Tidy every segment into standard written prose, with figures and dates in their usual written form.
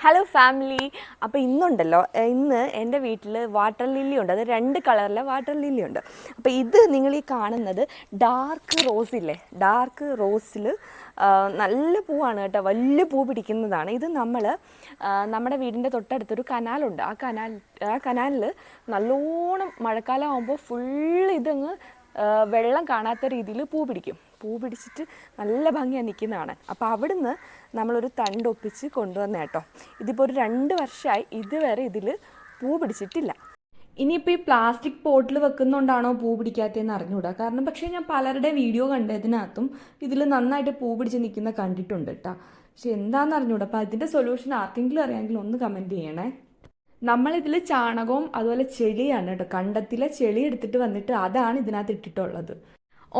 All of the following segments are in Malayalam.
Hello family. അപ്പോൾ ഇന്ന് എൻ്റെ വീട്ടിൽ വാട്ടർ ലില്ലി ഉണ്ട്. അത് 2 കളറിലെ വാട്ടർ ലില്ലി ഉണ്ട്. അപ്പോൾ ഇത് നിങ്ങൾ ഈ കാണുന്നത് ഡാർക്ക് റോസ് ഇല്ലേ, ഡാർക്ക് റോസിൽ നല്ല പൂവാണ് കേട്ടോ, വലിയ പൂ പിടിക്കുന്നതാണ്. ഇത് നമ്മുടെ വീടിൻ്റെ തൊട്ടടുത്തൊരു കനാലുണ്ട്. ആ കനാലിൽ നല്ലോണം മഴക്കാലം ആകുമ്പോൾ ഫുള്ള് ഇതങ്ങ് വെള്ളം കാണാത്ത രീതിയിൽ പൂ പിടിച്ചിട്ട് നല്ല ഭംഗിയാണ് നിൽക്കുന്നതാണ്. അപ്പോൾ അവിടുന്ന് നമ്മളൊരു തണ്ടൊപ്പിച്ച് കൊണ്ടുവന്ന കേട്ടോ. ഇതിപ്പോൾ ഒരു 2 വർഷമായി, ഇതുവരെ ഇതിൽ പൂ പിടിച്ചിട്ടില്ല. ഇനിയിപ്പോൾ ഈ പ്ലാസ്റ്റിക് പോട്ടിൽ വെക്കുന്നതുകൊണ്ടാണോ പൂ പിടിക്കാത്തതെന്ന് അറിഞ്ഞുകൂടാ. കാരണം പക്ഷേ ഞാൻ പലരുടെ വീഡിയോ കണ്ടതിനകത്തും ഇതിൽ നന്നായിട്ട് പൂ പിടിച്ച് നിൽക്കുന്ന കണ്ടിട്ടുണ്ട് കേട്ടോ. പക്ഷെ എന്താണെന്ന് അറിഞ്ഞുകൂടാ. അപ്പോൾ അതിൻ്റെ സൊല്യൂഷൻ ആർക്കെങ്കിലും അറിയാമെങ്കിൽ ഒന്ന് കമൻറ്റ് ചെയ്യണേ. നമ്മളിതിൽ ചാണകവും അതുപോലെ ചെളിയാണ് കേട്ടോ, കണ്ടത്തിലെ ചെളി എടുത്തിട്ട് വന്നിട്ട് അതാണ് ഇതിനകത്ത് ഇട്ടിട്ടുള്ളത്.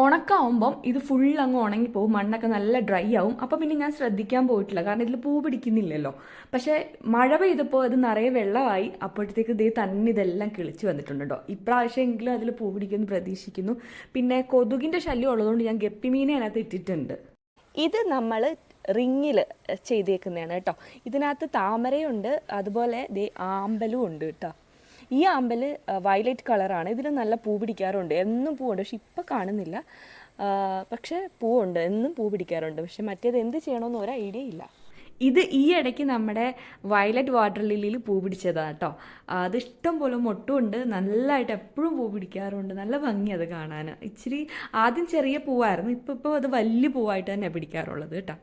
ഉണക്കാവുമ്പം ഇത് ഫുൾ അങ്ങ് ഉണങ്ങിപ്പോവും, മണ്ണൊക്കെ നല്ല ഡ്രൈ ആവും. അപ്പം പിന്നെ ഞാൻ ശ്രദ്ധിക്കാൻ പോയിട്ടില്ല, കാരണം ഇതിൽ പൂ പിടിക്കുന്നില്ലല്ലോ. പക്ഷേ മഴ പെയ്തപ്പോൾ ഇത് നിറയെ വെള്ളമായി, അപ്പോഴത്തേക്ക് ഇതേ തന്നെ ഇതെല്ലാം കിളിച്ച് വന്നിട്ടുണ്ട് കേട്ടോ. ഇപ്രാവശ്യമെങ്കിലും അതിൽ പൂ പിടിക്കുമെന്ന് പ്രതീക്ഷിക്കുന്നു. പിന്നെ കൊതുകിൻ്റെ ശല്യം ഉള്ളതുകൊണ്ട് ഞാൻ ഗപ്പിമീനെ അതിനകത്ത് ഇട്ടിട്ടുണ്ട്. ഇത് നമ്മൾ റിങ്ങിൽ ചെയ്തേക്കുന്നതാണ് കേട്ടോ. ഇതിനകത്ത് താമരയുണ്ട്, അതുപോലെ ആമ്പലും ഉണ്ട് കേട്ടോ. ഈ ആമ്പൽ വയലറ്റ് കളറാണ്. ഇതിന് നല്ല പൂ പിടിക്കാറുണ്ട്, എന്നും പൂവുണ്ട്. പക്ഷെ ഇപ്പം കാണുന്നില്ല, പക്ഷേ പൂവുണ്ട്, എന്നും പൂ പിടിക്കാറുണ്ട്. പക്ഷെ മറ്റേത് എന്ത് ചെയ്യണമെന്ന് ഒരു ഐഡിയ ഇല്ല. ഇത് ഈ ഇടയ്ക്ക് നമ്മുടെ വയലറ്റ് വാട്ടർ ലില്ലിയിൽ പൂ പിടിച്ചതാണ് കേട്ടോ. അത് ഇഷ്ടം പോലെ മൊട്ടുമുണ്ട്, നല്ലതായിട്ട് എപ്പോഴും പൂ പിടിക്കാറുണ്ട്. നല്ല ഭംഗി അത് കാണാൻ. ഇച്ചിരി ആദ്യം ചെറിയ പൂവായിരുന്നു, ഇപ്പോൾ അത് വലിയ പൂവായിട്ട് തന്നെ പിടിക്കാറുള്ളത് കേട്ടോ.